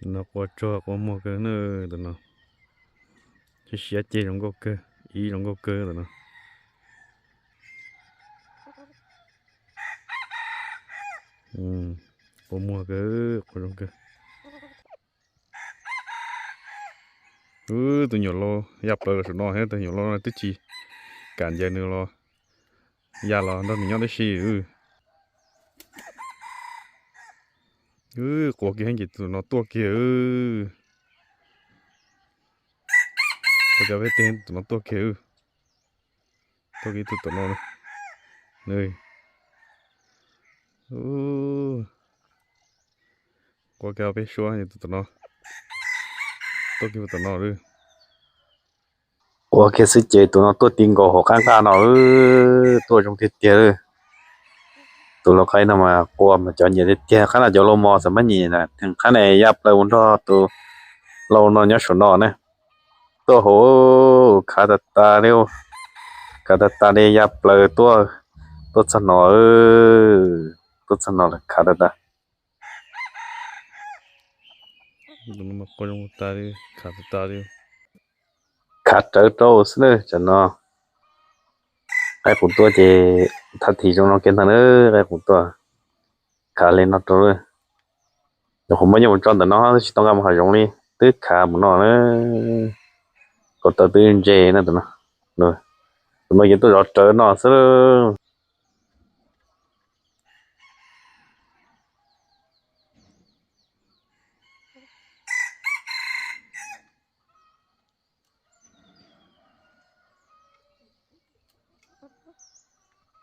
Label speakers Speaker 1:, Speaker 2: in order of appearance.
Speaker 1: nó có cho có mua cái nữa tụi nó chỉ xé chế trong cái cơ ý trong cái cơ tụi nó có mua cái có trong cơ tụi nhỏ lo dập rồi tụi nó hết tụi nhỏ lo tức chi cản giờ nữa lo ya lo nó nhỏ đấy xí có cái gì tụi nó tua kia có cho biết tên tụi nó tua kia tua kia tụi nó nơi có cái biết xóa gì tụi nó tua kia tụi nó rồi
Speaker 2: có cái sự chế tụi nó tua tiền của họ khang nó tua trong thiết kia tụi nó khai nào mà qua mà cho nhiều thiết kia khá là cho lo mò sao mà nhìn nè thằng khá này dập lại muốn cho tụi lâu nó nhớ số nó nè tua hồ khá là ta điêu khá là ta đi dập lại tua sao nó tua sao nó là khá là ta
Speaker 1: tụi nó mà có trong ta đi
Speaker 2: khá trở trâu nữa cho nó cái phụ tua thì thật thì trong nó kiến thằng nữa cái phụ tua khá lên nó trâu rồi không bao nhiêu một tròn tụi nó chỉ tông làm hỏi giống đi tức khá một nó nữa có tao tư dê nữa tụi nó rồi tụi nó tôi rõ trở nó sơ